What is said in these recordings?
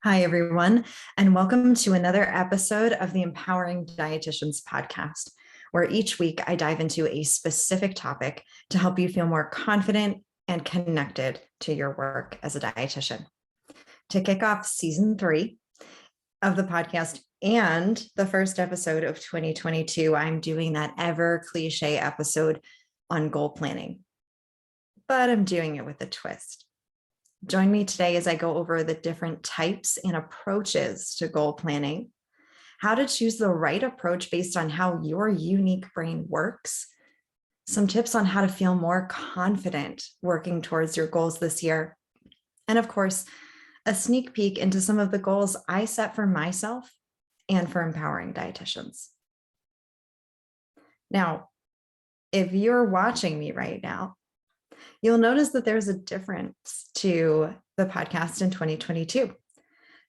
Hi, everyone, and welcome to another episode of the Empowering Dietitians Podcast, where each week I dive into a specific topic to help you feel more confident and connected to your work as a dietitian. To kick off season 3 of the podcast and the first episode of 2022, I'm doing that ever cliche episode on goal planning, but I'm doing it with a twist. Join me today as I go over the different types and approaches to goal planning, how to choose the right approach based on how your unique brain works, some tips on how to feel more confident working towards your goals this year, and of course, a sneak peek into some of the goals I set for myself and for empowering dietitians. Now, if you're watching me right now, you'll notice that there's a difference to the podcast in 2022.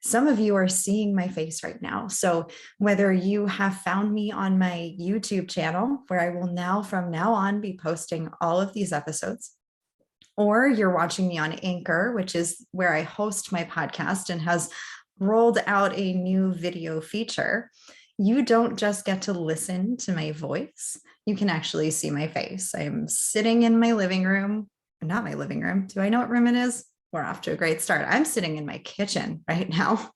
Some of you are seeing my face right now. So whether you have found me on my YouTube channel, where I will from now on be posting all of these episodes, or you're watching me on Anchor, which is where I host my podcast and has rolled out a new video feature, you don't just get to listen to my voice. You can actually see my face. I'm sitting in my living room. Not my living room. Do I know what room it is? We're off to a great start. I'm sitting in my kitchen right now.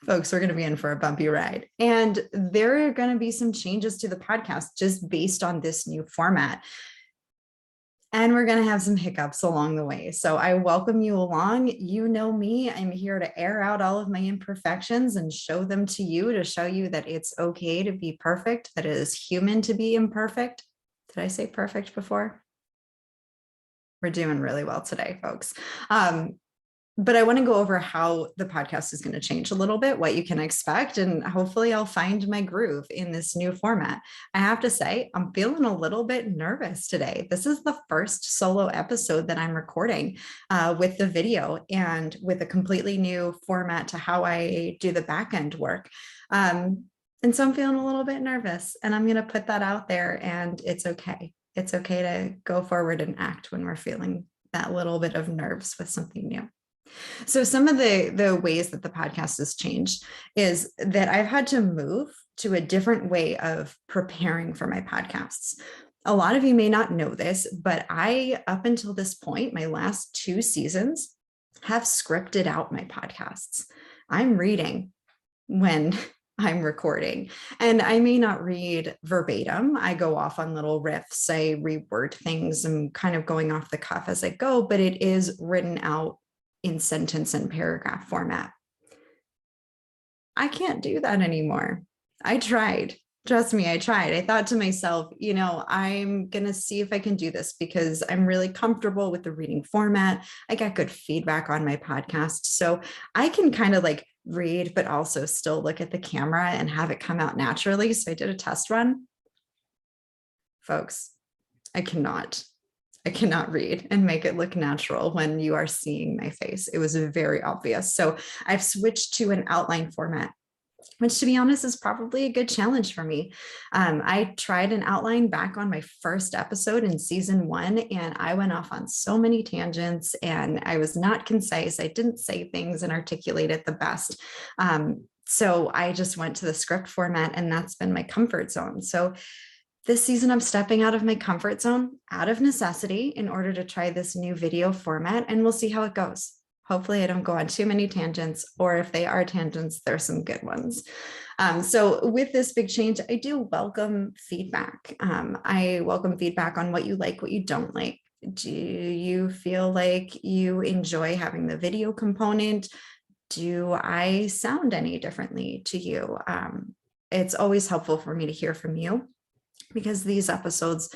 Folks, we're going to be in for a bumpy ride. And there are going to be some changes to the podcast just based on this new format. And we're going to have some hiccups along the way. So I welcome you along. You know me. I'm here to air out all of my imperfections and show them to you, to show you that it's okay to be perfect, that it is human to be imperfect. Did I say perfect before? We're doing really well today, folks. But I want to go over how the podcast is going to change a little bit, what you can expect, and hopefully I'll find my groove in this new format. I have to say, I'm feeling a little bit nervous today. This is the first solo episode that I'm recording with the video and with a completely new format to how I do the back end work. And so I'm feeling a little bit nervous, and I'm going to put that out there, and it's okay. It's okay to go forward and act when we're feeling that little bit of nerves with something new. So some of the ways that the podcast has changed is that I've had to move to a different way of preparing for my podcasts. A lot of you may not know this, but I, up until this point, my last 2 seasons, have scripted out my podcasts. I'm reading when I'm recording, and I may not read verbatim. I go off on little riffs. I reword things. I'm kind of going off the cuff as I go, but it is written out in sentence and paragraph format. I can't do that anymore. I tried. Trust me, I tried. I thought to myself, I'm going to see if I can do this because I'm really comfortable with the reading format. I got good feedback on my podcast. So I can kind of like read, but also still look at the camera and have it come out naturally. So I did a test run. Folks, I cannot read and make it look natural when you are seeing my face. It was very obvious. So I've switched to an outline format, which to be honest is probably a good challenge for me. I tried an outline back on my first episode in season 1, and I went off on so many tangents and I was not concise. I didn't say things and articulate it the best. So I just went to the script format, and that's been my comfort zone. So this season, I'm stepping out of my comfort zone out of necessity in order to try this new video format, and we'll see how it goes. Hopefully I don't go on too many tangents, or if they are tangents, there's some good ones. So with this big change, I do welcome feedback. I welcome feedback on what you like, what you don't like. Do you feel like you enjoy having the video component? Do I sound any differently to you? It's always helpful for me to hear from you, because these episodes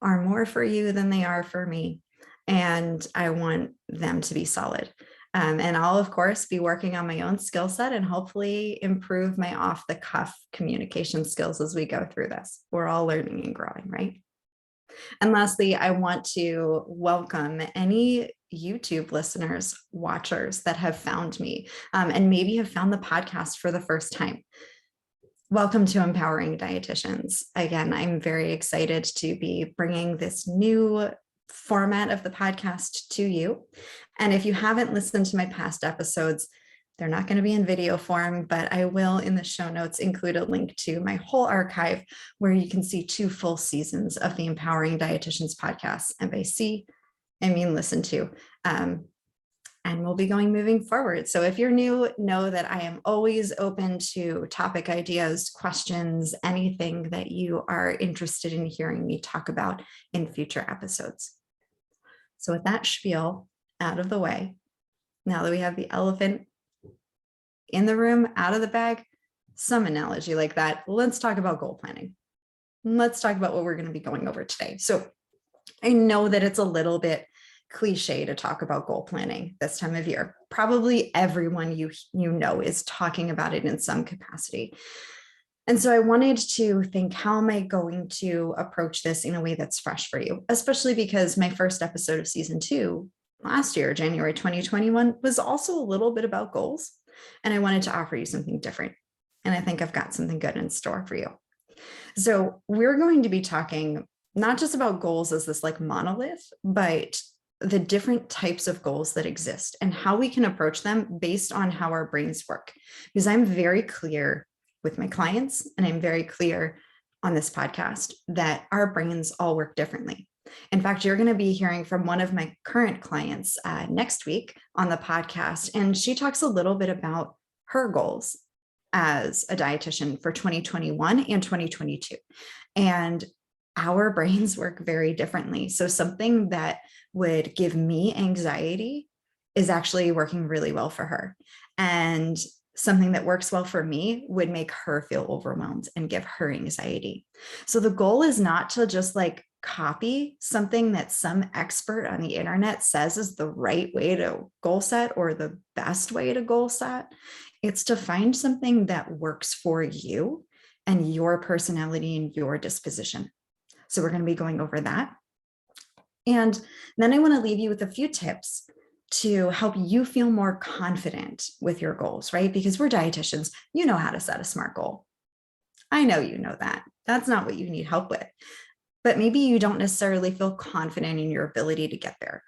are more for you than they are for me. And I want them to be solid. And I'll, of course, be working on my own skill set and hopefully improve my off-the-cuff communication skills as we go through this. We're all learning and growing, right? And lastly, I want to welcome any YouTube listeners, watchers that have found me and maybe have found the podcast for the first time. Welcome to Empowering Dietitians. Again, I'm very excited to be bringing this new format of the podcast to you. And if you haven't listened to my past episodes, they're not going to be in video form, but I will in the show notes include a link to my whole archive where you can see 2 full seasons of the Empowering Dietitians Podcast. And by see, I mean listen to. And we'll be moving forward. So if you're new, know that I am always open to topic ideas, questions, anything that you are interested in hearing me talk about in future episodes. So with that spiel out of the way, now that we have the elephant in the room, out of the bag, some analogy like that, let's talk about goal planning. Let's talk about what we're going to be going over today. So I know that it's a little bit cliche to talk about goal planning this time of year. Probably everyone you know is talking about it in some capacity. And so I wanted to think, how am I going to approach this in a way that's fresh for you? Especially because my first episode of season 2 last year, January 2021, was also a little bit about goals. And I wanted to offer you something different. And I think I've got something good in store for you. So we're going to be talking not just about goals as this monolith, but the different types of goals that exist and how we can approach them based on how our brains work. Because I'm very clear with my clients, and I'm very clear on this podcast that our brains all work differently. In fact, you're going to be hearing from one of my current clients next week on the podcast, and she talks a little bit about her goals as a dietitian for 2021 and 2022. And our brains work very differently. So something that would give me anxiety is actually working really well for her. And something that works well for me would make her feel overwhelmed and give her anxiety. So the goal is not to just copy something that some expert on the internet says is the right way to goal set or the best way to goal set. It's to find something that works for you and your personality and your disposition. So we're going to be going over that. And then I want to leave you with a few tips to help you feel more confident with your goals, right? Because we're dietitians, you know how to set a SMART goal. I know you know that. That's not what you need help with. But maybe you don't necessarily feel confident in your ability to get there.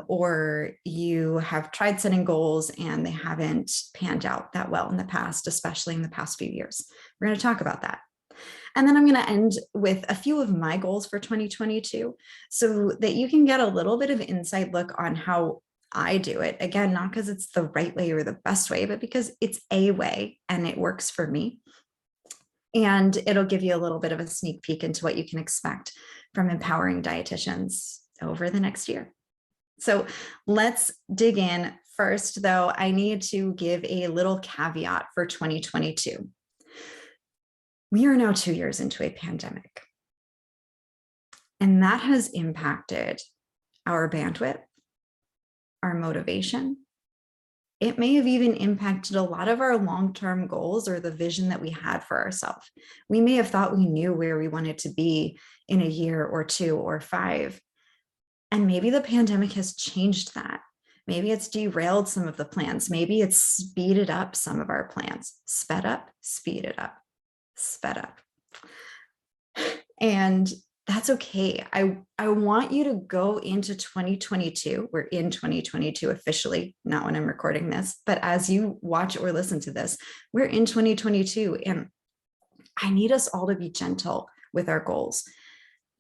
Or you have tried setting goals and they haven't panned out that well in the past, especially in the past few years. We're going to talk about that. And then I'm going to end with a few of my goals for 2022 so that you can get a little bit of inside look on how I do it. Again, not because it's the right way or the best way, but because it's a way and it works for me. And it'll give you a little bit of a sneak peek into what you can expect from Empowering Dietitians over the next year. So let's dig in. First, though, I need to give a little caveat for 2022. We are now 2 years into a pandemic, and that has impacted our bandwidth, our motivation. It may have even impacted a lot of our long-term goals or the vision that we had for ourselves. We may have thought we knew where we wanted to be in a year or 2 or 5. And maybe the pandemic has changed that. Maybe it's derailed some of the plans. Maybe it's speeded up some of our plans. Sped up, speeded up, sped up. And that's okay. I want you to go into 2022. We're in 2022 officially, not when I'm recording this, but as you watch or listen to this, we're in 2022. And I need us all to be gentle with our goals.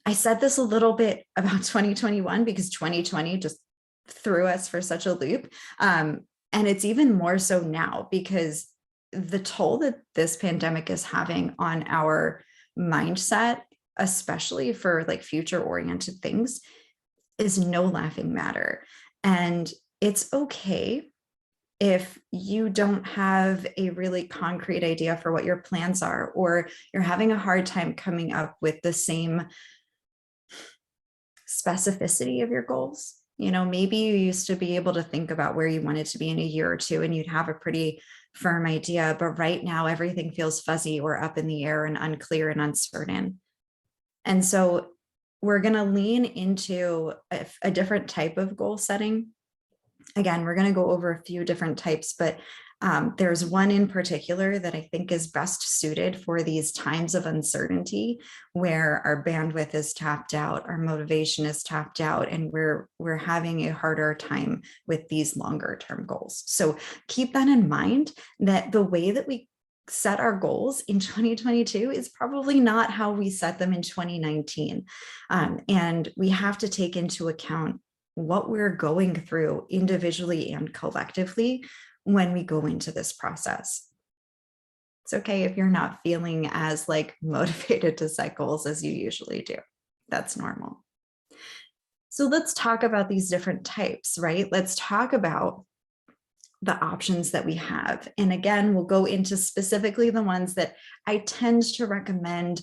I said this a little bit about 2021 because 2020 just threw us for such a loop. And it's even more so now because the toll that this pandemic is having on our mindset, especially for future oriented things, is no laughing matter. And it's okay if you don't have a really concrete idea for what your plans are, or you're having a hard time coming up with the same specificity of your goals. Maybe you used to be able to think about where you wanted to be in a year or 2 and you'd have a pretty firm idea, but right now everything feels fuzzy or up in the air and unclear and uncertain. And so we're going to lean into a different type of goal setting. Again, we're going to go over a few different types, but There's one in particular that I think is best suited for these times of uncertainty where our bandwidth is tapped out, our motivation is tapped out, and we're having a harder time with these longer term goals. So keep that in mind, that the way that we set our goals in 2022 is probably not how we set them in 2019. And we have to take into account what we're going through individually and collectively when we go into this process. It's okay if you're not feeling as like motivated to set goals as you usually do. That's normal. So let's talk about these different types, right? Let's talk about the options that we have. And again, we'll go into specifically the ones that I tend to recommend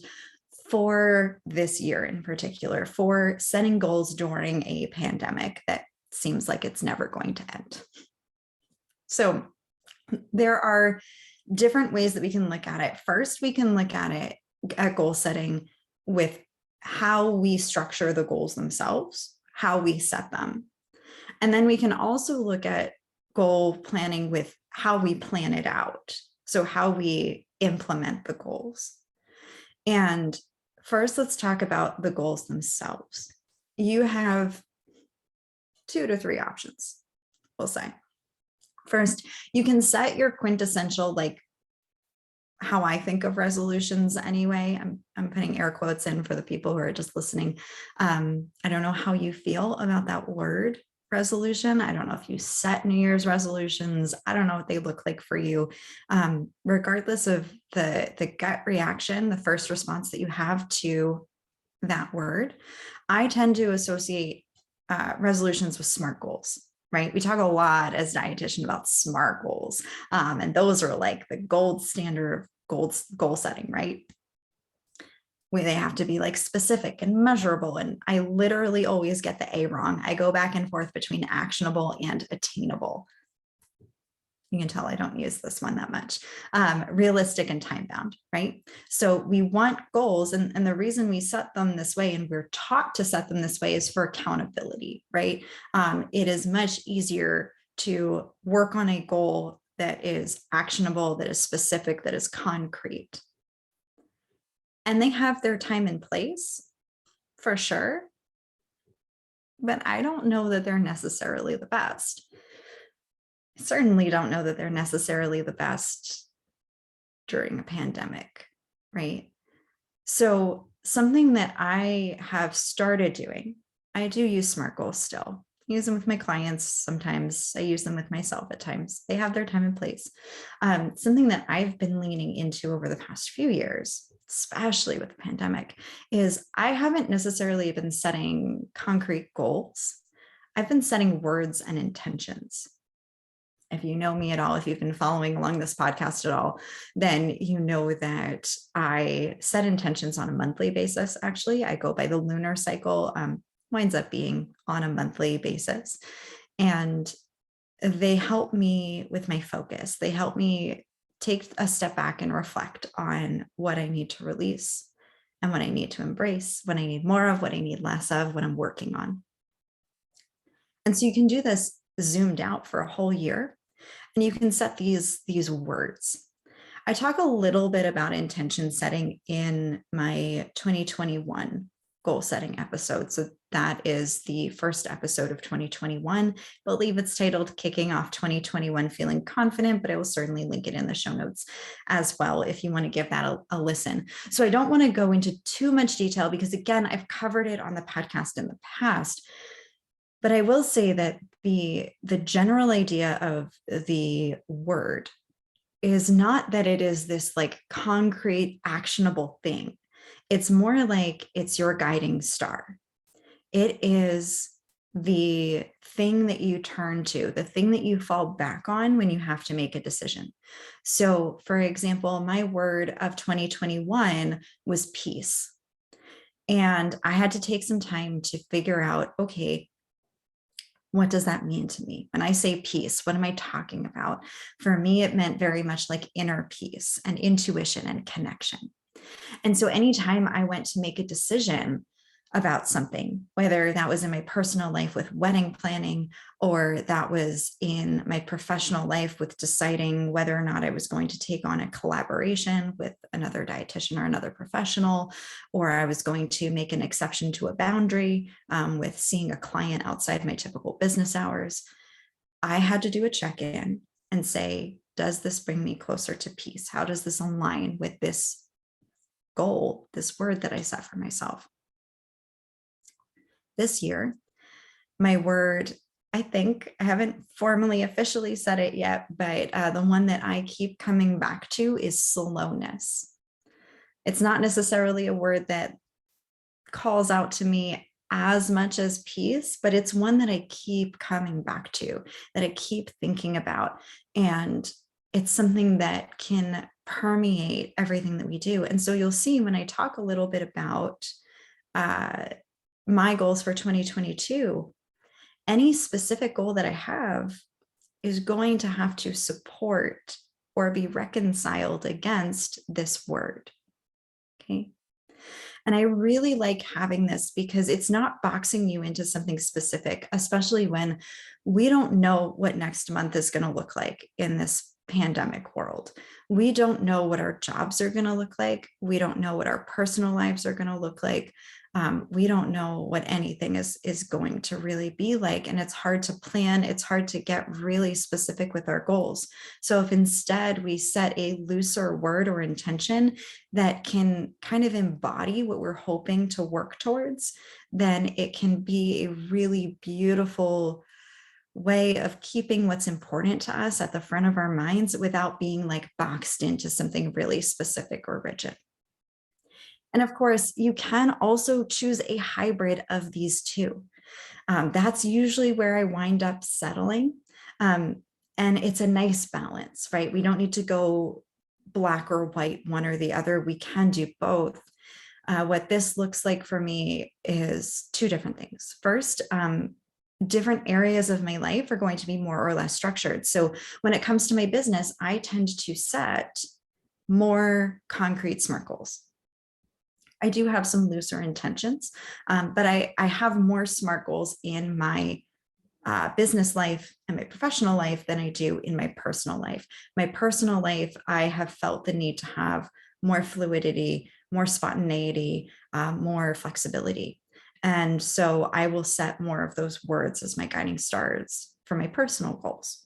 for this year in particular, for setting goals during a pandemic that seems like it's never going to end. So there are different ways that we can look at it. First, we can look at it at goal setting with how we structure the goals themselves, how we set them. And then we can also look at goal planning with how we plan it out. So how we implement the goals. And first, let's talk about the goals themselves. You have 2 to 3 options, we'll say. First, you can set your quintessential, like how I think of resolutions anyway. I'm putting air quotes in for the people who are just listening. I don't know how you feel about that word, resolution. I don't know if you set New Year's resolutions. I don't know what they look like for you. Regardless of the gut reaction, the first response that you have to that word, I tend to associate resolutions with SMART goals, right? We talk a lot as dietitian about SMART goals. And those are like the gold standard of goal setting, right? Where they have to be like specific and measurable. And I literally always get the A wrong. I go back and forth between actionable and attainable. You can tell I don't use this one that much. Realistic and time bound, right? So we want goals, and the reason we set them this way, and we're taught to set them this way, is for accountability, right? It is much easier to work on a goal that is actionable, that is specific, that is concrete. And they have their time and place, for sure. But I don't know that they're necessarily the best. I certainly don't know that they're necessarily the best during a pandemic, right? So something that I have started doing, I do use SMART goals still. I use them with my clients. Sometimes I use them with myself at times. They have their time and place. Something that I've been leaning into over the past few years, especially with the pandemic, is I haven't necessarily been setting concrete goals. I've been setting words and intentions. If you know me at all, if you've been following along this podcast at all, then you know that I set intentions on a monthly basis. Actually, I go by the lunar cycle, winds up being on a monthly basis. And they help me with my focus. They help me take a step back and reflect on what I need to release and what I need to embrace, what I need more of, what I need less of, what I'm working on. And so you can do this zoomed out for a whole year, and you can set these words. I talk a little bit about intention setting in my 2021 goal setting episode. So that is the first episode of 2021. I believe it's titled Kicking Off 2021 Feeling Confident, but I will certainly link it in the show notes as well if you want to give that a listen. So I don't want to go into too much detail because, again, I've covered it on the podcast in the past. But I will say that the general idea of the word is not that it is this like concrete, actionable thing. It's more like it's your guiding star. It is the thing that you turn to, the thing that you fall back on when you have to make a decision. So, for example, my word of 2021 was peace. And I had to take some time to figure out, okay, what does that mean to me? When I say peace, what am I talking about? For me, it meant very much like inner peace and intuition and connection. And so anytime I went to make a decision, about something, whether that was in my personal life with wedding planning, or that was in my professional life with deciding whether or not I was going to take on a collaboration with another dietitian or another professional, or I was going to make an exception to a boundary with seeing a client outside my typical business hours. I had to do a check-in and say, does this bring me closer to peace? How does this align with this goal, this word that I set for myself? This year, my word, I think I haven't formally officially said it yet, but the one that I keep coming back to is slowness. It's not necessarily a word that calls out to me as much as peace, but it's one that I keep coming back to, that I keep thinking about. And it's something that can permeate everything that we do. And so you'll see when I talk a little bit about my goals for 2022, any specific goal that I have is going to have to support or be reconciled against this word. Okay. And I really like having this because it's not boxing you into something specific, especially when we don't know what next month is going to look like in this pandemic world. We don't know what our jobs are going to look like. We don't know what our personal lives are going to look like. We don't know what anything is going to really be like. And it's hard to plan. It's hard to get really specific with our goals. So if instead we set a looser word or intention that can kind of embody what we're hoping to work towards, then it can be a really beautiful way of keeping what's important to us at the front of our minds without being like boxed into something really specific or rigid. And of course, you can also choose a hybrid of these two. That's usually where I wind up settling. And it's a nice balance, right? We don't need to go black or white, one or the other. We can do both. What this looks like for me is two different things. First, different areas of my life are going to be more or less structured. So when it comes to my business, I tend to set more concrete SMART goals. I do have some looser intentions, but I have more SMART goals in my business life and my professional life than I do in my personal life. My personal life, I have felt the need to have more fluidity, more spontaneity, more flexibility. And so I will set more of those words as my guiding stars for my personal goals.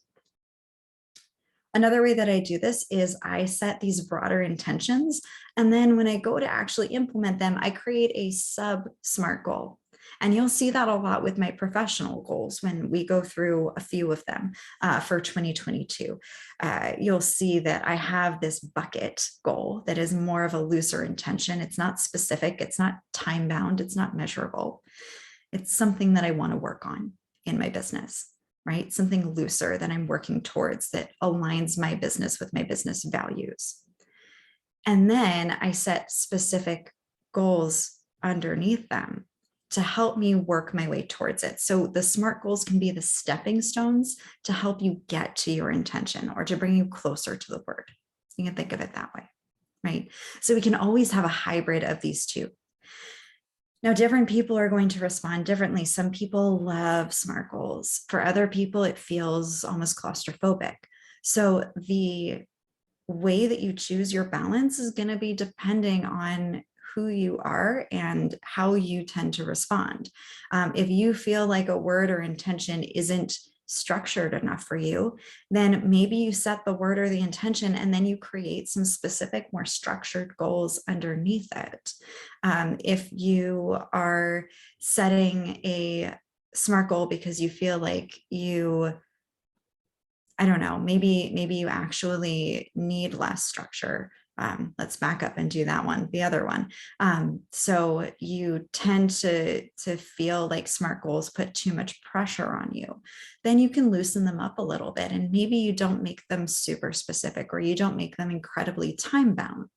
Another way that I do this is I set these broader intentions. And then when I go to actually implement them, I create a sub-SMART goal. And you'll see that a lot with my professional goals when we go through a few of them for 2022. You'll see that I have this bucket goal that is more of a looser intention. It's not specific. It's not time-bound. It's not measurable. It's something that I want to work on in my business. Right? Something looser that I'm working towards that aligns my business with my business values. And then I set specific goals underneath them to help me work my way towards it. So the SMART goals can be the stepping stones to help you get to your intention or to bring you closer to the word. You can think of it that way, right? So we can always have a hybrid of these two. Now, different people are going to respond differently. Some people love SMART goals. For other people, it feels almost claustrophobic. So the way that you choose your balance is going to be depending on who you are and how you tend to respond. If you feel like a word or intention isn't structured enough for you, then maybe you set the word or the intention and then you create some specific, more structured goals underneath it. If you are setting a SMART goal because you feel like you, I don't know, maybe you actually need less structure. Let's back up and do that one, the other one. So you tend to feel like SMART goals put too much pressure on you. Then you can loosen them up a little bit and maybe you don't make them super specific or you don't make them incredibly time bound.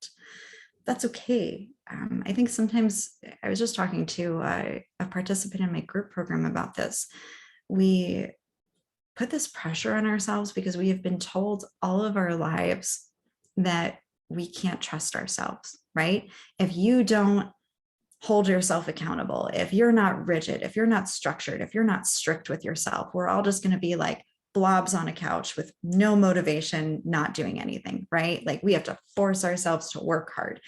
That's okay. I think sometimes I was just talking to a participant in my group program about this. We put this pressure on ourselves because we have been told all of our lives that we can't trust ourselves, right? If you don't hold yourself accountable, if you're not rigid, if you're not structured, if you're not strict with yourself, we're all just going to be like blobs on a couch with no motivation, not doing anything, right? Like we have to force ourselves to work hard.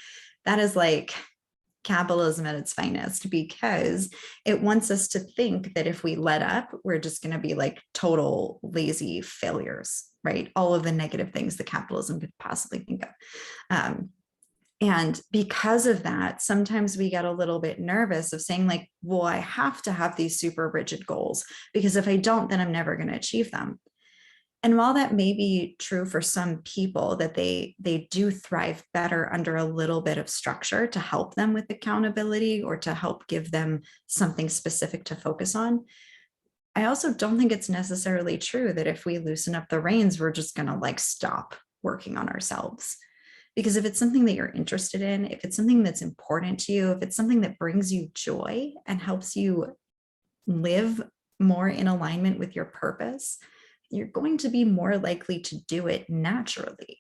That is like capitalism at its finest, because it wants us to think that if we let up, we're just going to be like total lazy failures, right? All of the negative things that capitalism could possibly think of. And because of that, sometimes we get a little bit nervous of saying like, well, I have to have these super rigid goals, because if I don't, then I'm never going to achieve them. And while that may be true for some people, that they do thrive better under a little bit of structure to help them with accountability or to help give them something specific to focus on, I also don't think it's necessarily true that if we loosen up the reins, we're just going to like stop working on ourselves. Because if it's something that you're interested in, if it's something that's important to you, if it's something that brings you joy and helps you live more in alignment with your purpose, you're going to be more likely to do it naturally.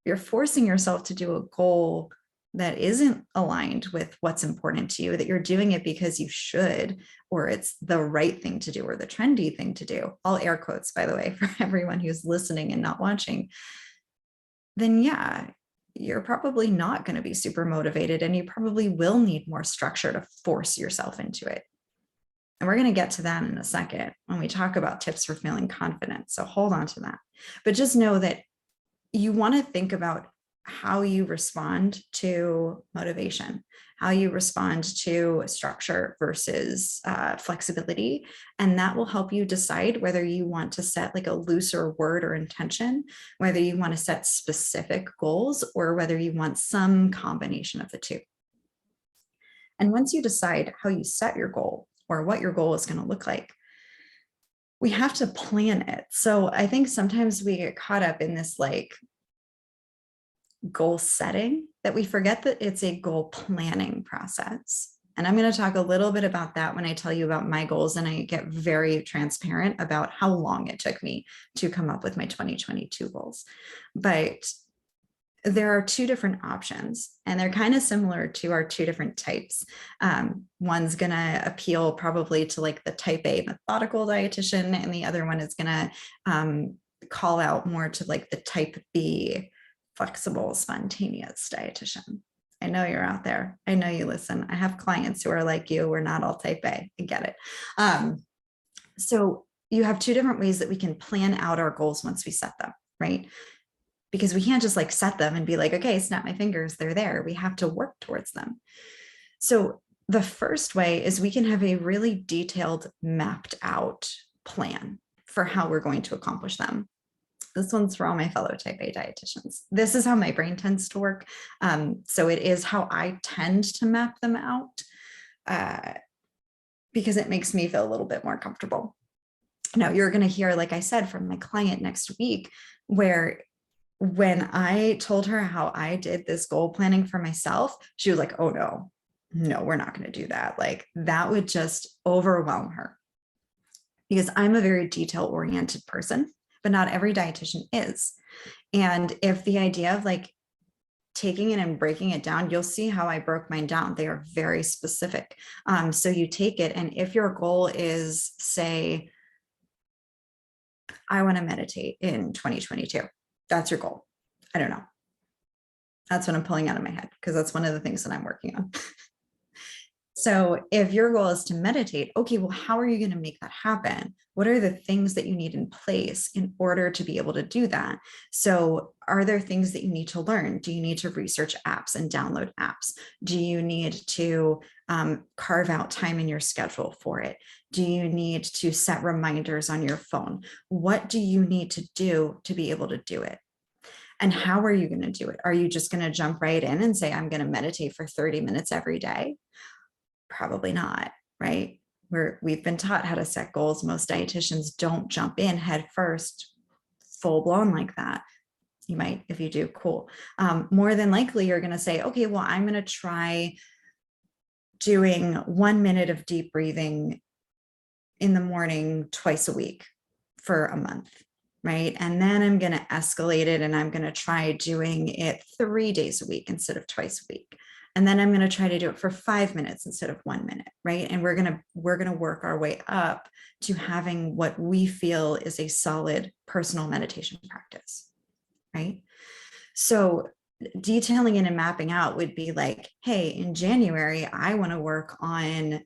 You're forcing yourself to do a goal that isn't aligned with what's important to you, that you're doing it because you should, or it's the right thing to do, or the trendy thing to do, all air quotes, by the way, for everyone who's listening and not watching, then yeah, you're probably not going to be super motivated, and you probably will need more structure to force yourself into it. And we're going to get to that in a second when we talk about tips for feeling confident. So hold on to that. But just know that you want to think about how you respond to motivation, how you respond to structure versus flexibility. And that will help you decide whether you want to set like a looser word or intention, whether you want to set specific goals, or whether you want some combination of the two. And once you decide how you set your goal or what your goal is going to look like, we have to plan it. So I think sometimes we get caught up in this like goal setting that we forget that it's a goal planning process. And I'm going to talk a little bit about that when I tell you about my goals, and I get very transparent about how long it took me to come up with my 2022 goals. But there are two different options, and they're kind of similar to our two different types. One's going to appeal probably to like the type A methodical dietitian, and the other one is going to call out more to like the type B flexible, spontaneous dietitian. I know you're out there. I know you listen. I have clients who are like you. We're not all type A. I get it. So you have two different ways that we can plan out our goals once we set them, right? Because we can't just like set them and be like, okay, snap my fingers, they're there. We have to work towards them. So the first way is we can have a really detailed, mapped out plan for how we're going to accomplish them. This one's for all my fellow type A dietitians. This is how my brain tends to work. So it is how I tend to map them out because it makes me feel a little bit more comfortable. Now you're going to hear, like I said, from my client next week, where when I told her how I did this goal planning for myself, she was like, oh no, we're not going to do that. Like that would just overwhelm her, because I'm a very detail oriented person, but not every dietitian is. And if the idea of like taking it and breaking it down, you'll see how I broke mine down. They are very specific. So you take it, and if your goal is, say, I want to meditate in 2022, that's your goal. I don't know. That's what I'm pulling out of my head, because that's one of the things that I'm working on. So if your goal is to meditate, okay, well, how are you going to make that happen? What are the things that you need in place in order to be able to do that? So are there things that you need to learn? Do you need to research apps and download apps? Do you need to carve out time in your schedule for it? Do you need to set reminders on your phone? What do you need to do to be able to do it? And how are you going to do it? Are you just going to jump right in and say, I'm going to meditate for 30 minutes every day? Probably not, right? We've been taught how to set goals. Most dietitians don't jump in head first, full blown like that. You might, if you do, cool. More than likely, you're going to say, okay, well, I'm going to try doing 1 minute of deep breathing in the morning twice a week for a month, right? And then I'm going to escalate it, and I'm going to try doing it 3 days a week instead of twice a week. And then I'm going to try to do it for 5 minutes instead of 1 minute, right? And we're going to work our way up to having what we feel is a solid personal meditation practice, right? So detailing in and mapping out would be like, hey, in January, I want to work on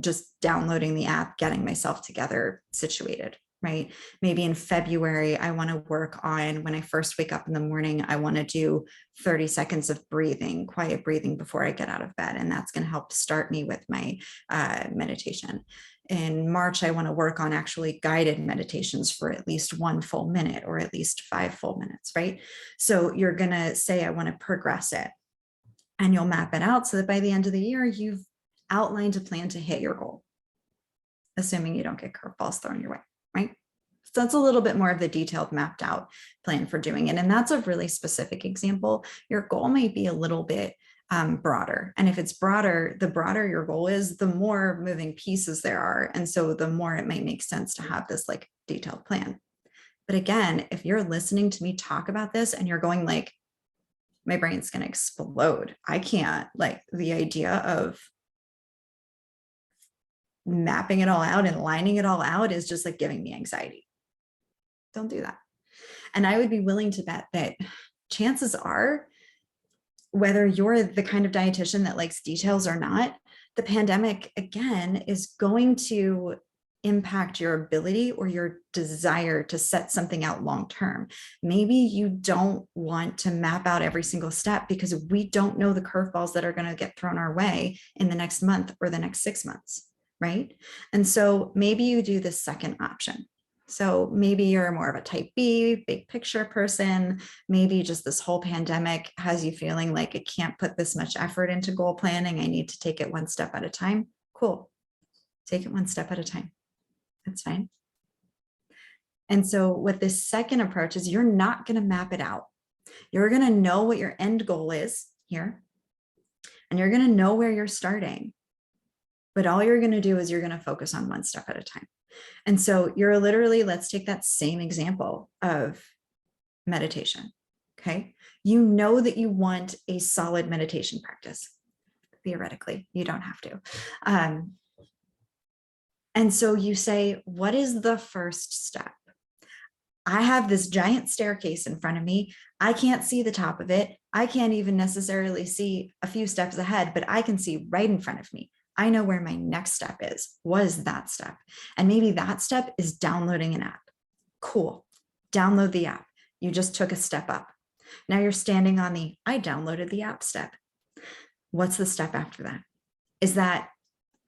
just downloading the app, getting myself together, situated, right? Maybe in February, I want to work on, when I first wake up in the morning, I want to do 30 seconds of breathing, quiet breathing before I get out of bed. And that's going to help start me with my meditation. In March, I want to work on actually guided meditations for at least 1 full minute or at least 5 full minutes, right? So you're going to say, I want to progress it. And you'll map it out so that by the end of the year, you've outlined a plan to hit your goal, assuming you don't get curveballs thrown your way, right? So that's a little bit more of the detailed mapped out plan for doing it. And that's a really specific example. Your goal might be a little bit broader. And if it's broader, the broader your goal is, the more moving pieces there are. And so the more it might make sense to have this like detailed plan. But again, if you're listening to me talk about this and you're going like, my brain's going to explode. I can't, like, the idea of mapping it all out and lining it all out is just like giving me anxiety. Don't do that. And I would be willing to bet that chances are, whether you're the kind of dietitian that likes details or not, the pandemic, again, is going to impact your ability or your desire to set something out long-term. Maybe you don't want to map out every single step because we don't know the curveballs that are going to get thrown our way in the next month or the next 6 months, right? And so maybe you do the second option. So maybe you're more of a type B, big picture person. Maybe just this whole pandemic has you feeling like I can't put this much effort into goal planning. I need to take it one step at a time. Cool. Take it one step at a time. That's fine. And so what this second approach is, you're not going to map it out. You're going to know what your end goal is here, and you're going to know where you're starting. But all you're going to do is you're going to focus on one step at a time. And so you're literally, let's take that same example of meditation. Okay. You know that you want a solid meditation practice. Theoretically, you don't have to. And so you say, what is the first step? I have this giant staircase in front of me. I can't see the top of it. I can't even necessarily see a few steps ahead, but I can see right in front of me. I know where my next step is. What is that step? And maybe that step is downloading an app. Cool. Download the app. You just took a step up. Now you're standing on the I downloaded the app step. What's the step after that? Is that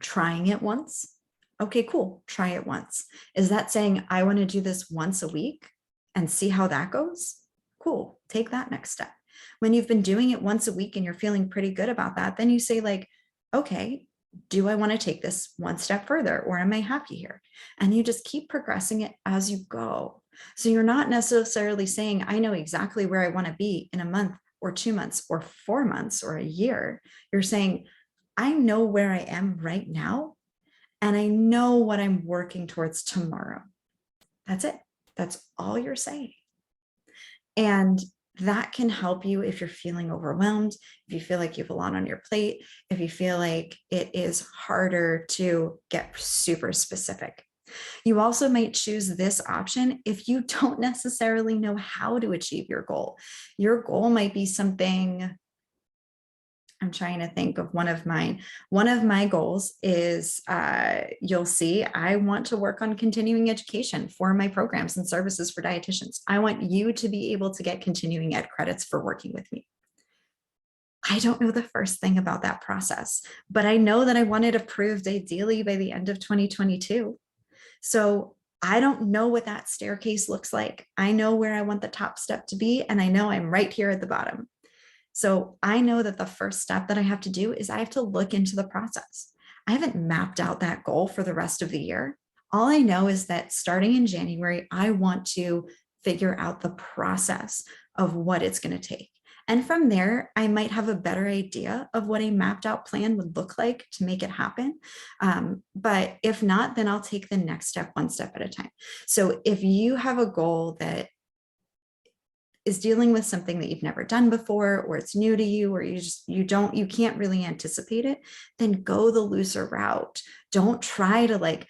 trying it once? Okay, cool. Try it once. Is that saying I want to do this once a week and see how that goes? Cool. Take that next step. When you've been doing it once a week and you're feeling pretty good about that, then you say like, okay, do I want to take this one step further, or am I happy here? And you just keep progressing it as you go. So you're not necessarily saying, I know exactly where I want to be in a month or 2 months or 4 months or a year. You're saying, I know where I am right now, and I know what I'm working towards tomorrow. That's it. That's all you're saying. And that can help you if you're feeling overwhelmed, if you feel like you have a lot on your plate, if you feel like it is harder to get super specific. You also might choose this option if you don't necessarily know how to achieve your goal. Your goal might be something, I'm trying to think of one of mine. One of my goals is, you'll see, I want to work on continuing education for my programs and services for dietitians. I want you to be able to get continuing ed credits for working with me. I don't know the first thing about that process, but I know that I want it approved ideally by the end of 2022. So I don't know what that staircase looks like. I know where I want the top step to be, and I know I'm right here at the bottom. So I know that the first step that I have to do is I have to look into the process. I haven't mapped out that goal for the rest of the year. All I know is that starting in January, I want to figure out the process of what it's going to take. And from there, I might have a better idea of what a mapped out plan would look like to make it happen. But if not, then I'll take the next step one step at a time. So if you have a goal that is dealing with something that you've never done before, or it's new to you, or you can't really anticipate it, then go the looser route. Don't try to like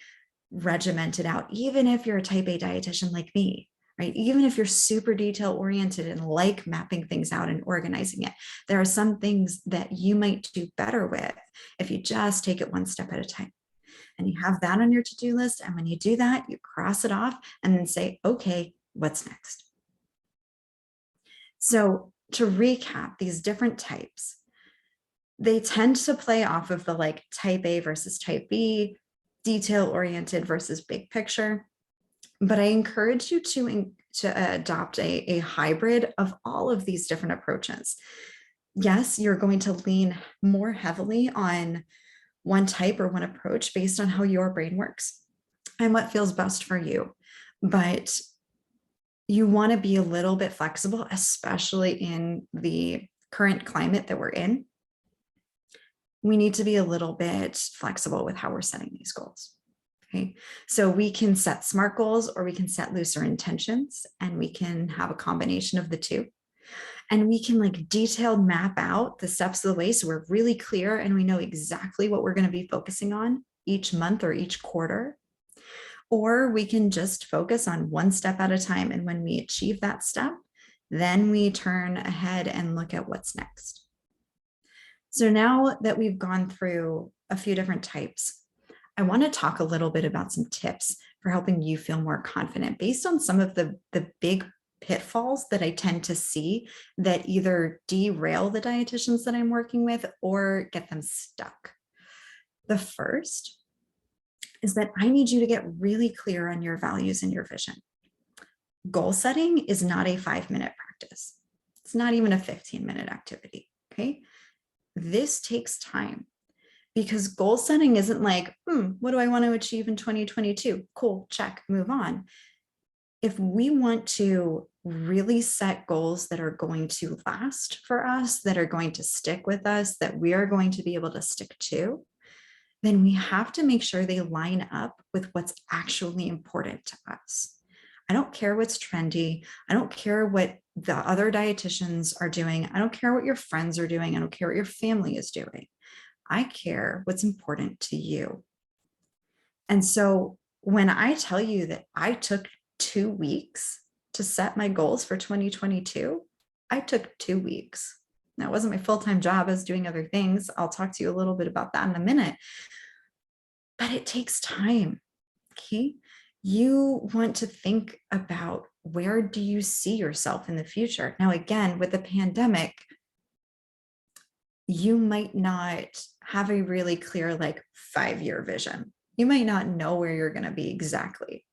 regiment it out, even if you're a type A dietitian like me, right? Even if you're super detail oriented and like mapping things out and organizing it, there are some things that you might do better with if you just take it one step at a time. And you have that on your to-do list. And when you do that, you cross it off and then say, okay, what's next? So to recap, these different types, they tend to play off of the like type A versus type B, detail oriented versus big picture. But I encourage you to adopt a hybrid of all of these different approaches. Yes, you're going to lean more heavily on one type or one approach based on how your brain works and what feels best for you. But you want to be a little bit flexible, especially in the current climate that we're in. We need to be a little bit flexible with how we're setting these goals. Okay, so we can set SMART goals or we can set looser intentions, and we can have a combination of the two. And we can like detailed map out the steps of the way so we're really clear and we know exactly what we're going to be focusing on each month or each quarter. Or we can just focus on one step at a time. And when we achieve that step, then we turn ahead and look at what's next. So now that we've gone through a few different types, I want to talk a little bit about some tips for helping you feel more confident based on some of the big pitfalls that I tend to see that either derail the dietitians that I'm working with or get them stuck. The first is that I need you to get really clear on your values and your vision. Goal setting is not a 5-minute practice. It's not even a 15-minute activity, okay? This takes time because goal setting isn't like, what do I want to achieve in 2022? Cool, check, move on. If we want to really set goals that are going to last for us, that are going to stick with us, that we are going to be able to stick to, then we have to make sure they line up with what's actually important to us. I don't care what's trendy. I don't care what the other dietitians are doing. I don't care what your friends are doing. I don't care what your family is doing. I care what's important to you. And so when I tell you that I took 2 weeks to set my goals for 2022, I took 2 weeks. Now, it wasn't my full-time job. I was doing other things. I'll talk to you a little bit about that in a minute. But it takes time, okay? You want to think about, where do you see yourself in the future? Now, again, with the pandemic, you might not have a really clear, like 5-year vision. You might not know where you're going to be exactly,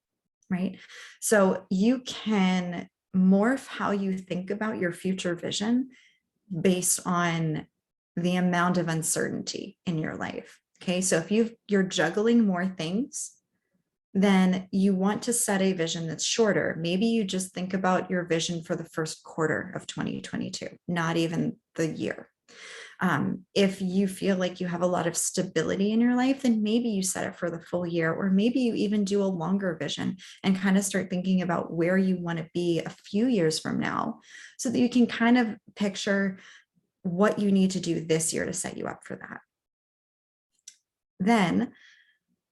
right? So you can morph how you think about your future vision based on the amount of uncertainty in your life. Okay, so if you're juggling more things, then you want to set a vision that's shorter. Maybe you just think about your vision for the first quarter of 2022, not even the year. If you feel like you have a lot of stability in your life, then maybe you set it for the full year, or maybe you even do a longer vision and kind of start thinking about where you want to be a few years from now, so that you can kind of picture what you need to do this year to set you up for that. Then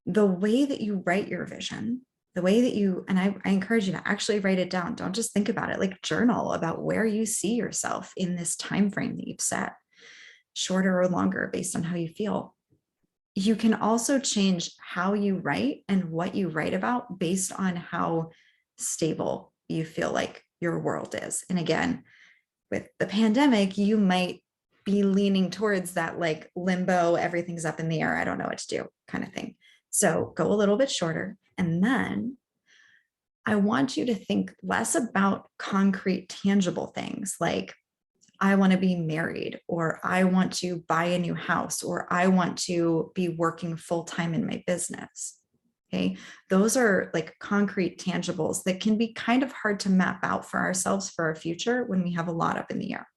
the way that you write your vision, the way that I encourage you to actually write it down. Don't just think about it, like journal about where you see yourself in this time frame that you've set, shorter or longer based on how you feel. You can also change how you write and what you write about based on how stable you feel like your world is. And again, with the pandemic, you might be leaning towards that like limbo, everything's up in the air, I don't know what to do kind of thing. So go a little bit shorter. And then I want you to think less about concrete, tangible things like, I want to be married, or I want to buy a new house, or I want to be working full-time in my business. Okay. Those are like concrete tangibles that can be kind of hard to map out for ourselves for our future when we have a lot up in the air.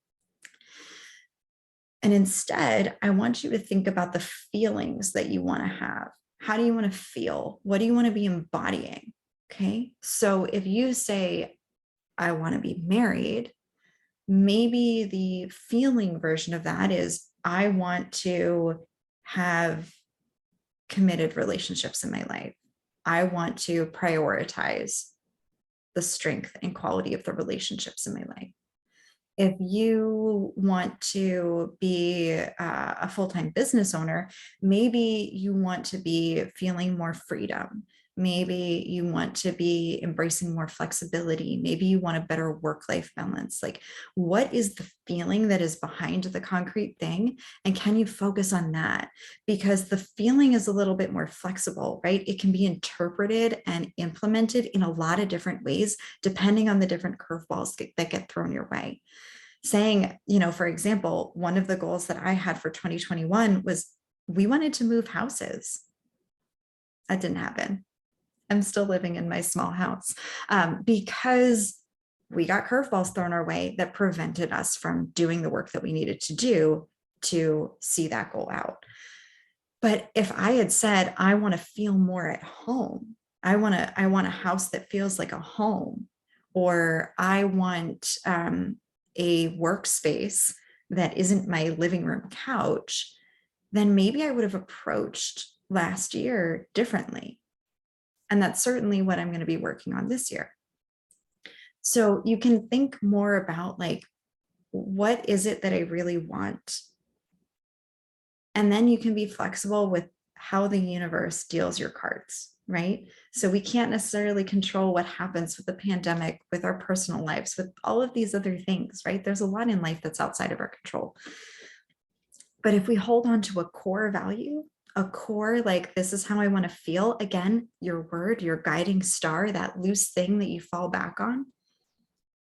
And instead, I want you to think about the feelings that you want to have. How do you want to feel? What do you want to be embodying? Okay. So if you say, I want to be married, Maybe the feeling version of that is, I want to have committed relationships in my life. I want to prioritize the strength and quality of the relationships in my life. If you want to be a full-time business owner, maybe you want to be feeling more freedom. Maybe you want to be embracing more flexibility. Maybe you want a better work-life balance. Like, what is the feeling that is behind the concrete thing? And can you focus on that? Because the feeling is a little bit more flexible, right? It can be interpreted and implemented in a lot of different ways, depending on the different curveballs that get thrown your way. Saying, for example, one of the goals that I had for 2021 was we wanted to move houses. That didn't happen. I'm still living in my small house because we got curveballs thrown our way that prevented us from doing the work that we needed to do to see that goal out. But if I had said, I want to feel more at home, I want a house that feels like a home, or I want a workspace that isn't my living room couch, then maybe I would have approached last year differently. And that's certainly what I'm going to be working on this year. So you can think more about, like, what is it that I really want? And then you can be flexible with how the universe deals your cards, right? So we can't necessarily control what happens with the pandemic, with our personal lives, with all of these other things, right? There's a lot in life that's outside of our control. But if we hold on to a core value, a core, like, this is how I want to feel, again, your word, your guiding star, that loose thing that you fall back on,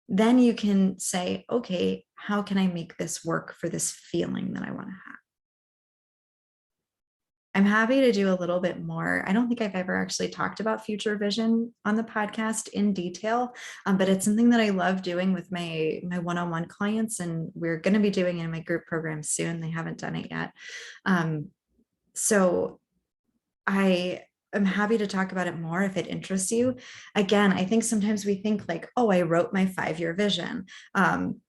then you can say, okay, how can I make this work for this feeling that I want to have? I'm happy to do a little bit more. I don't think I've ever actually talked about future vision on the podcast in detail, but it's something that I love doing with my one-on-one clients, and we're going to be doing it in my group program soon. They haven't done it yet. So I am happy to talk about it more if it interests you. Again, I think sometimes we think like, oh, I wrote my 5-year vision. And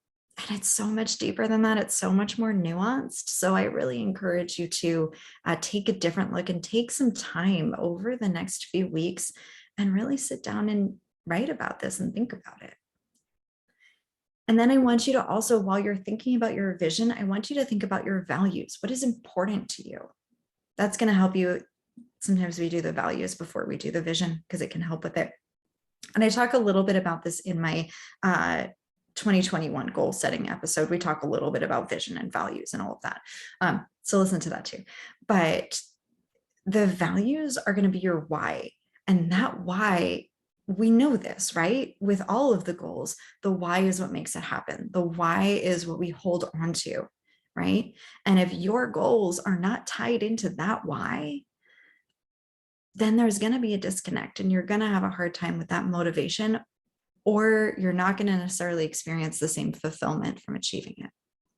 it's so much deeper than that. It's so much more nuanced. So I really encourage you to take a different look and take some time over the next few weeks and really sit down and write about this and think about it. And then I want you to also, while you're thinking about your vision, I want you to think about your values. What is important to you? That's going to help you. Sometimes we do the values before we do the vision because it can help with it. And I talk a little bit about this in my 2021 goal setting episode. We talk a little bit about vision and values and all of that. So listen to that too. But the values are going to be your why. And that why, we know this, right? With all of the goals, the why is what makes it happen. The why is what we hold on to, right? And if your goals are not tied into that why, then there's going to be a disconnect and you're going to have a hard time with that motivation, or you're not going to necessarily experience the same fulfillment from achieving it,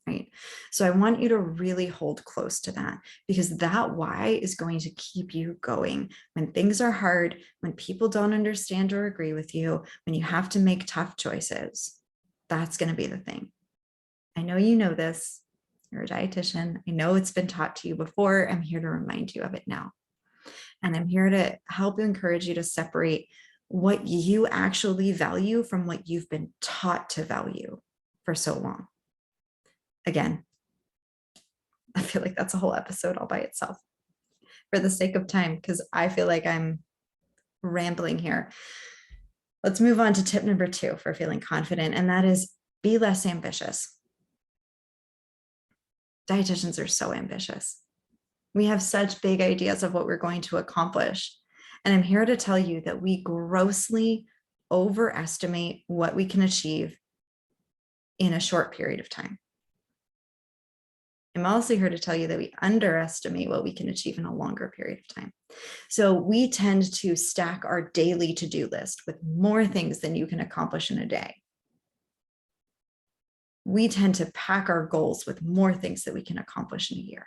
right? So I want you to really hold close to that, because that why is going to keep you going when things are hard, when people don't understand or agree with you, when you have to make tough choices. That's going to be the thing. I know you know this. You're a dietitian. I know it's been taught to you before. I'm here to remind you of it now. And I'm here to help encourage you to separate what you actually value from what you've been taught to value for so long. Again, I feel like that's a whole episode all by itself. For the sake of time, because I feel like I'm rambling here. Let's move on to tip number 2 for feeling confident, and that is be less ambitious. Dietitians are so ambitious. We have such big ideas of what we're going to accomplish. And I'm here to tell you that we grossly overestimate what we can achieve in a short period of time. I'm also here to tell you that we underestimate what we can achieve in a longer period of time. So we tend to stack our daily to-do list with more things than you can accomplish in a day. We tend to pack our goals with more things that we can accomplish in a year.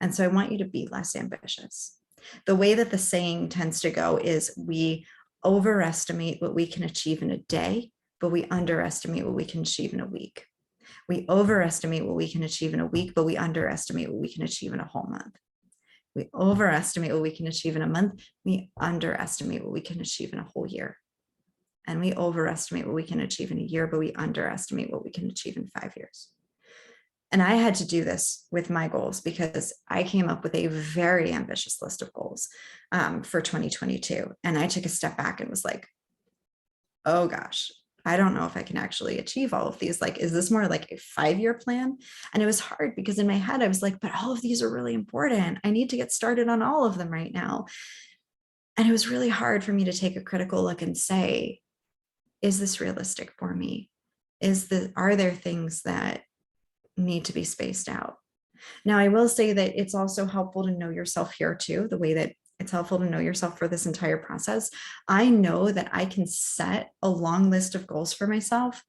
And so I want you to be less ambitious. The way that the saying tends to go is we overestimate what we can achieve in a day but we underestimate what we can achieve in a week. We overestimate what we can achieve in a week, but we underestimate what we can achieve in a whole month. We overestimate what we can achieve in a month. We underestimate what we can achieve in a whole year. And we overestimate what we can achieve in a year, but we underestimate what we can achieve in 5 years. And I had to do this with my goals because I came up with a very ambitious list of goals for 2022. And I took a step back and was like, oh gosh, I don't know if I can actually achieve all of these. Like, is this more like a 5-year plan? And it was hard because in my head, I was like, but all of these are really important. I need to get started on all of them right now. And it was really hard for me to take a critical look and say, is this realistic for me? Are there things that need to be spaced out? Now, I will say that it's also helpful to know yourself here too, the way that it's helpful to know yourself for this entire process. I know that I can set a long list of goals for myself.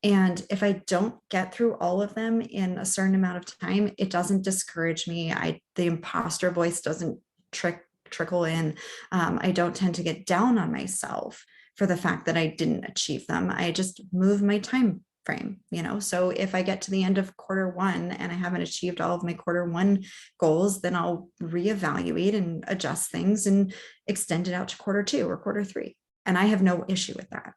And if I don't get through all of them in a certain amount of time, it doesn't discourage me. The imposter voice doesn't trickle in. I don't tend to get down on myself for the fact that I didn't achieve them. I just move my time frame, so if I get to the end of Q1 and I haven't achieved all of my Q1 goals, then I'll reevaluate and adjust things and extend it out to Q2 or Q3. And I have no issue with that.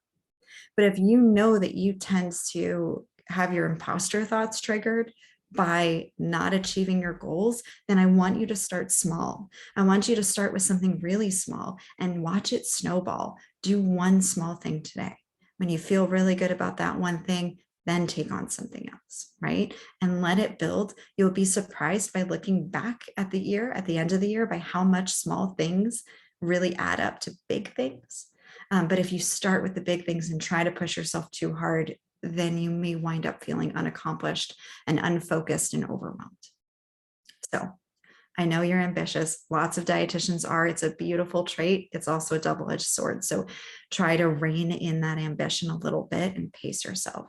But if you know that you tend to have your imposter thoughts triggered by not achieving your goals, then I want you to start small. I want you to start with something really small and watch it snowball. Do one small thing today. When you feel really good about that one thing, then take on something else, right? And let it build. You'll be surprised by looking back at the year, at the end of the year, by how much small things really add up to big things. But if you start with the big things and try to push yourself too hard, then you may wind up feeling unaccomplished and unfocused and overwhelmed. So I know you're ambitious. Lots of dietitians are. It's a beautiful trait. It's also a double-edged sword. So try to rein in that ambition a little bit and pace yourself.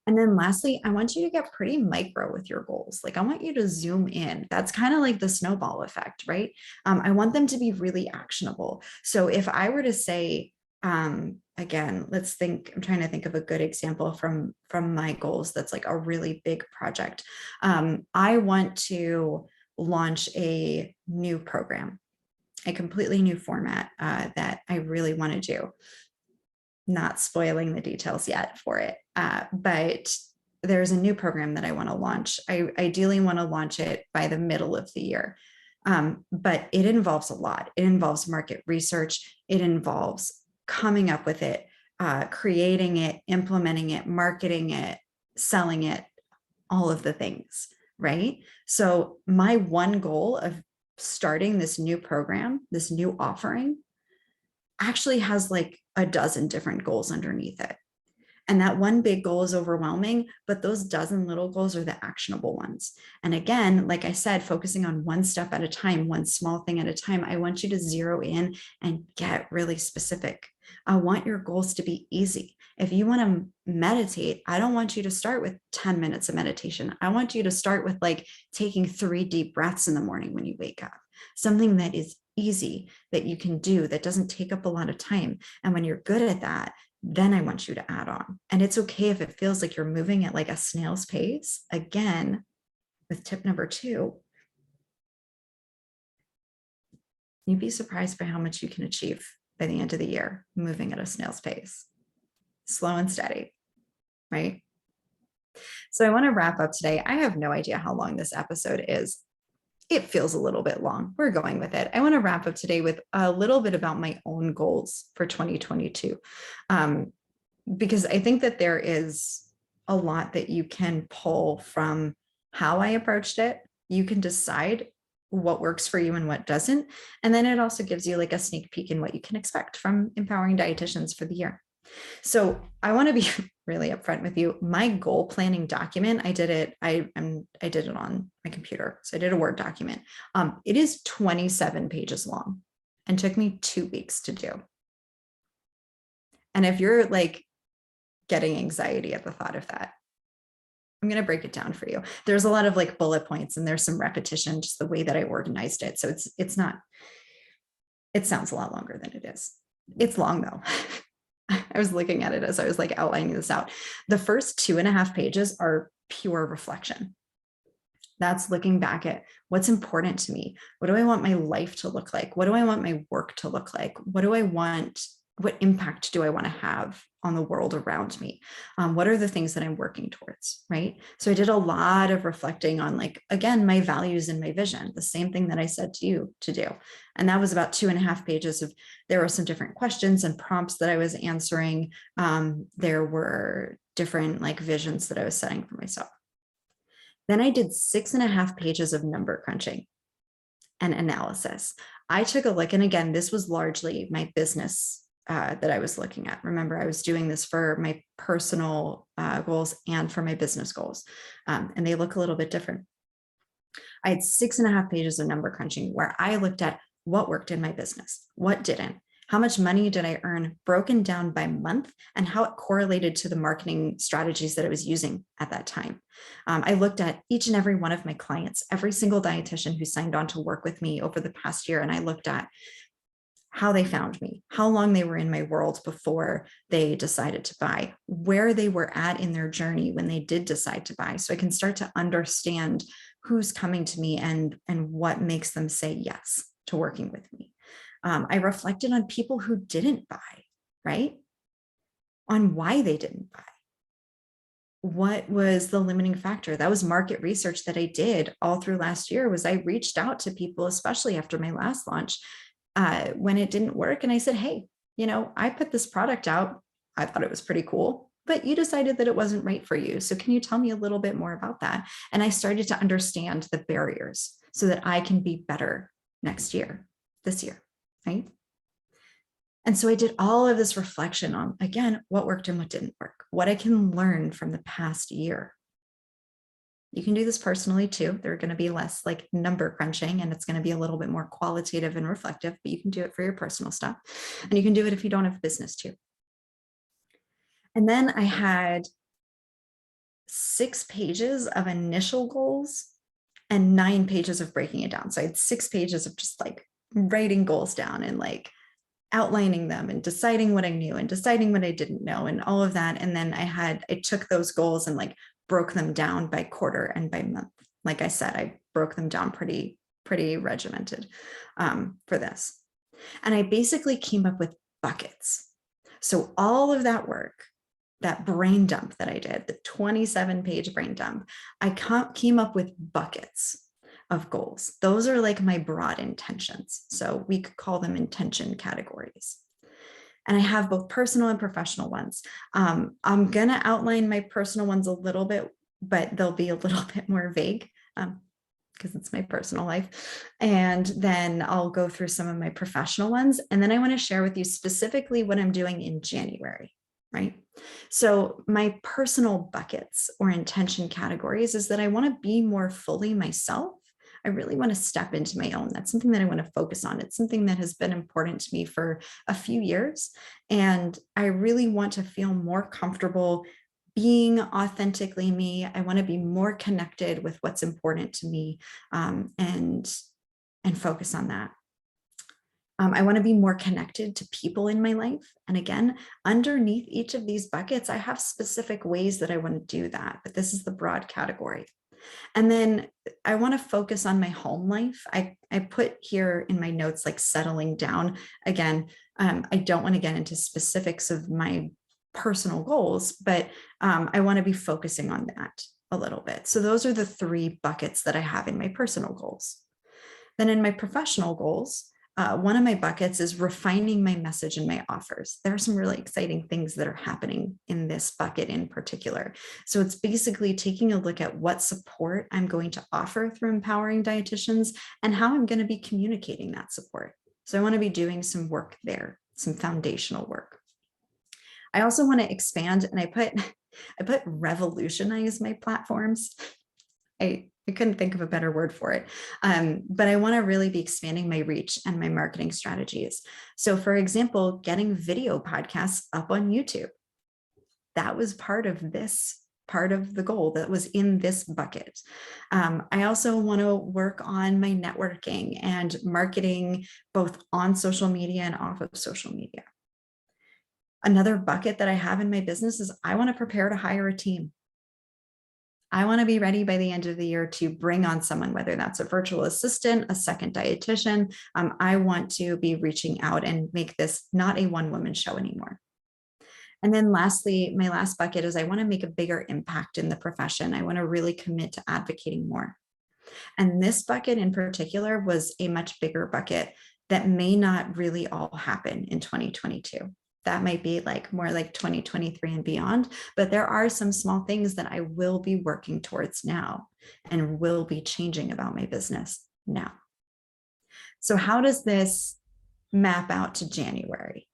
And then lastly, I want you to get pretty micro with your goals. Like I want you to zoom in. That's kind of like the snowball effect, right? I want them to be really actionable. So if I were to say, again, I'm trying to think of a good example from my goals. That's like a really big project. I want to launch a new program, a completely new format that I really want to do. Not spoiling the details yet for it, but there's a new program that I want to launch. I ideally want to launch it by the middle of the year, but it involves a lot. It involves market research. It involves coming up with it, creating it, implementing it, marketing it, selling it, all of the things, right? So my one goal of starting this new program, this new offering, actually has like a dozen different goals underneath it. And that one big goal is overwhelming, but those dozen little goals are the actionable ones. And again, like I said, focusing on one step at a time, one small thing at a time, I want you to zero in and get really specific. I want your goals to be easy. If you want to meditate, I don't want you to start with 10 minutes of meditation. I want you to start with like taking 3 deep breaths in the morning when you wake up, something that is easy that you can do that doesn't take up a lot of time. And when you're good at that, then I want you to add on. And it's okay if it feels like you're moving at like a snail's pace. Again, with tip number 2, you'd be surprised by how much you can achieve by the end of the year, moving at a snail's pace, slow and steady, right? So I want to wrap up today. I have no idea how long this episode is. It feels a little bit long. We're going with it. I want to wrap up today with a little bit about my own goals for 2022, because I think that there is a lot that you can pull from how I approached it. You can decide what works for you and what doesn't. And then it also gives you like a sneak peek in what you can expect from Empowering Dietitians for the year. So I want to be really upfront with you. My goal planning document, I did it on my computer. So I did a Word document. It is 27 pages long and took me 2 weeks to do. And if you're like getting anxiety at the thought of that, I'm going to break it down for you. There's a lot of like bullet points and there's some repetition, just the way that I organized it. So it sounds a lot longer than it is. It's long though. I was looking at it as I was like outlining this out. The first 2.5 pages are pure reflection. That's looking back at what's important to me. What do I want my life to look like? What do I want my work to look like? What impact do I want to have on the world around me? What are the things that I'm working towards, right? So I did a lot of reflecting on, like, again, my values and my vision, the same thing that I said to you to do. And that was about 2.5 pages of, there were some different questions and prompts that I was answering. There were different like visions that I was setting for myself. Then I did 6.5 pages of number crunching and analysis. I took a look, and again, this was largely my business that I was looking at. Remember, I was doing this for my personal goals and for my business goals, and they look a little bit different. I had 6.5 pages of number crunching where I looked at what worked in my business, what didn't, how much money did I earn broken down by month, and how it correlated to the marketing strategies that I was using at that time. I looked at each and every one of my clients, every single dietitian who signed on to work with me over the past year, and I looked at how they found me, how long they were in my world before they decided to buy, where they were at in their journey when they did decide to buy, so I can start to understand who's coming to me and what makes them say yes to working with me. I reflected on people who didn't buy, right? On why they didn't buy. What was the limiting factor? That was market research that I did all through last year. Was I reached out to people, especially after my last launch, when it didn't work. And I said, hey, I put this product out. I thought it was pretty cool, but you decided that it wasn't right for you. So can you tell me a little bit more about that? And I started to understand the barriers so that I can be better this year, right? And so I did all of this reflection on, again, what worked and what didn't work, what I can learn from the past year. You can do this personally too. There are going to be less like number crunching, and it's going to be a little bit more qualitative and reflective, but you can do it for your personal stuff. And you can do it if you don't have business too. And then I had 6 pages of initial goals and 9 pages of breaking it down. So I had 6 pages of just like writing goals down and like outlining them and deciding what I knew and deciding what I didn't know and all of that. And then I took those goals and like broke them down by quarter and by month. Like I said, I broke them down pretty regimented for this. And I basically came up with buckets. So all of that work, that brain dump that I did, the 27-page brain dump, I came up with buckets of goals. Those are like my broad intentions. So we could call them intention categories. And I have both personal and professional ones. I'm going to outline my personal ones a little bit, but they'll be a little bit more vague because it's my personal life. And then I'll go through some of my professional ones. And then I want to share with you specifically what I'm doing in January, right? So my personal buckets or intention categories is that I want to be more fully myself. I really want to step into my own. That's something that I want to focus on. It's something that has been important to me for a few years. And I really want to feel more comfortable being authentically me. I want to be more connected with what's important to me and focus on that. I want to be more connected to people in my life. And again, underneath each of these buckets, I have specific ways that I want to do that, but this is the broad category. And then I want to focus on my home life. I put here in my notes, like settling down. Again, I don't want to get into specifics of my personal goals, but I want to be focusing on that a little bit. So those are the 3 buckets that I have in my personal goals. Then in my professional goals, one of my buckets is refining my message and my offers. There are some really exciting things that are happening in this bucket in particular. So it's basically taking a look at what support I'm going to offer through Empowering Dietitians and how I'm going to be communicating that support. So I want to be doing some work there, some foundational work. I also want to expand, and I put revolutionize my platforms. I couldn't think of a better word for it. But I want to really be expanding my reach and my marketing strategies. So for example, getting video podcasts up on YouTube. That was part of the goal that was in this bucket. I also want to work on my networking and marketing both on social media and off of social media. Another bucket that I have in my business is I want to prepare to hire a team. I want to be ready by the end of the year to bring on someone, whether that's a virtual assistant, a second dietitian. I want to be reaching out and make this not a one-woman show anymore. And then lastly, my last bucket is I want to make a bigger impact in the profession. I want to really commit to advocating more. And this bucket in particular was a much bigger bucket that may not really all happen in 2022. That might be like more like 2023 and beyond, but there are some small things that I will be working towards now and will be changing about my business now. So how does this map out to January?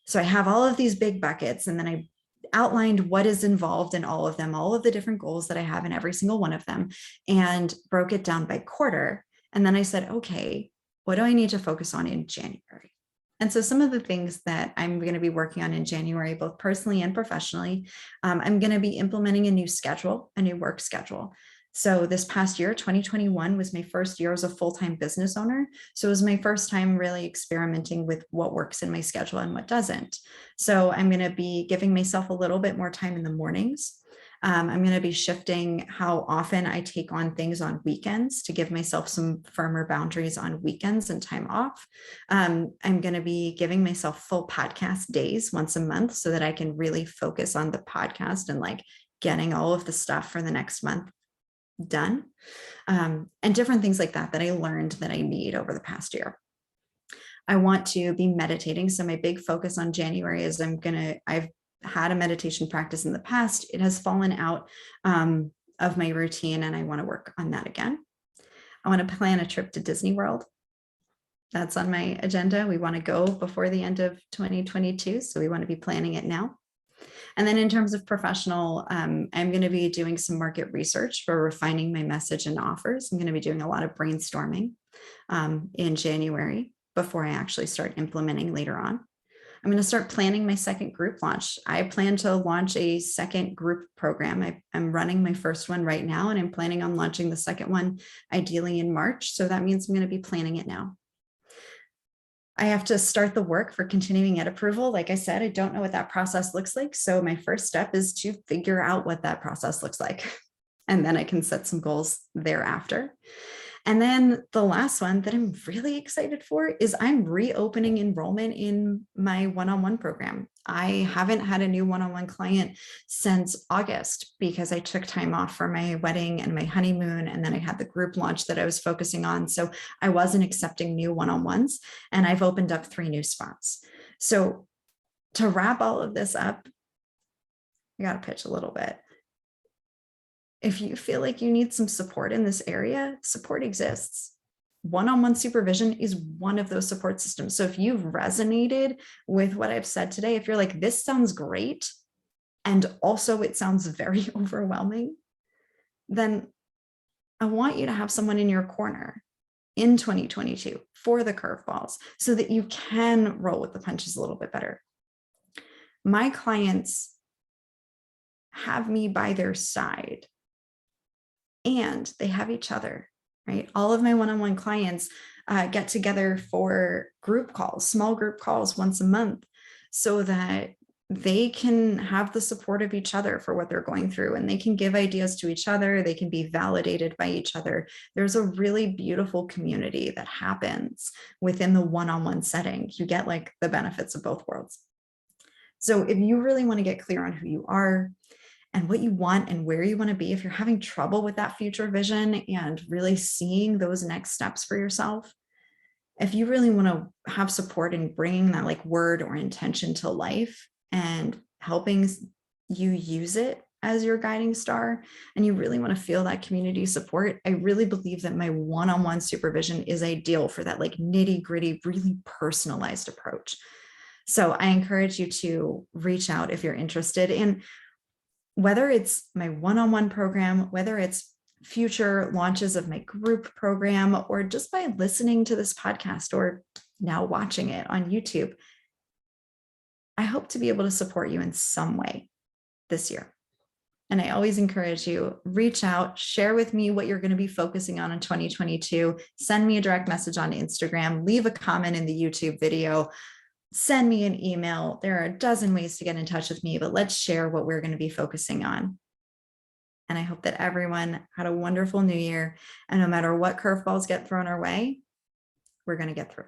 So I have all of these big buckets, and then I outlined what is involved in all of them, all of the different goals that I have in every single one of them, and broke it down by quarter. And then I said, okay, what do I need to focus on in January? And so some of the things that I'm going to be working on in January, both personally and professionally, I'm going to be implementing a new schedule, a new work schedule. So this past year, 2021, was my first year as a full-time business owner. So it was my first time really experimenting with what works in my schedule and what doesn't. So I'm going to be giving myself a little bit more time in the mornings. I'm going to be shifting how often I take on things on weekends to give myself some firmer boundaries on weekends and time off. I'm going to be giving myself full podcast days once a month so that I can really focus on the podcast and like getting all of the stuff for the next month done, and different things like that I learned that I need over the past year. I want to be meditating. So my big focus on January is I've had a meditation practice in the past. It has fallen out of my routine, and I want to work on that again. I want to plan a trip to Disney World. That's on my agenda. We want to go before the end of 2022. So we want to be planning it now. And then in terms of professional, I'm going to be doing some market research for refining my message and offers. I'm going to be doing a lot of brainstorming in January before I actually start implementing later on. I'm going to start planning my second group launch. I plan to launch a second group program. I'm running my first one right now, and I'm planning on launching the second one ideally in March. So that means I'm going to be planning it now. I have to start the work for continuing ed approval. Like I said, I don't know what that process looks like. So my first step is to figure out what that process looks like. And then I can set some goals thereafter. And then the last one that I'm really excited for is I'm reopening enrollment in my one-on-one program. I haven't had a new one-on-one client since August because I took time off for my wedding and my honeymoon, and then I had the group launch that I was focusing on. So I wasn't accepting new one-on-ones, and I've opened up 3 new spots. So to wrap all of this up, I got to pitch a little bit. If you feel like you need some support in this area, support exists. One-on-one supervision is one of those support systems. So if you've resonated with what I've said today, if you're like, this sounds great, and also it sounds very overwhelming, then I want you to have someone in your corner in 2022 for the curveballs so that you can roll with the punches a little bit better. My clients have me by their side, and they have each other, right? All of my one-on-one clients get together for group calls, small group calls once a month, so that they can have the support of each other for what they're going through, and they can give ideas to each other. They can be validated by each other. There's a really beautiful community that happens within the one-on-one setting. You get like the benefits of both worlds. So if you really want to get clear on who you are and what you want and where you want to be, if you're having trouble with that future vision and really seeing those next steps for yourself, if you really want to have support in bringing that like word or intention to life and helping you use it as your guiding star, and you really want to feel that community support, I really believe that my one-on-one supervision is ideal for that like nitty-gritty, really personalized approach. So I encourage you to reach out if you're interested in whether it's my one-on-one program, whether it's future launches of my group program, or just by listening to this podcast or now watching it on YouTube. I hope to be able to support you in some way this year. And I always encourage you, reach out, share with me what you're going to be focusing on in 2022. Send me a direct message on Instagram, leave a comment in the YouTube video. send me an email. There are a dozen ways to get in touch with me, but let's share what we're going to be focusing on. And I hope that everyone had a wonderful new year. And no matter what curveballs get thrown our way, we're going to get through.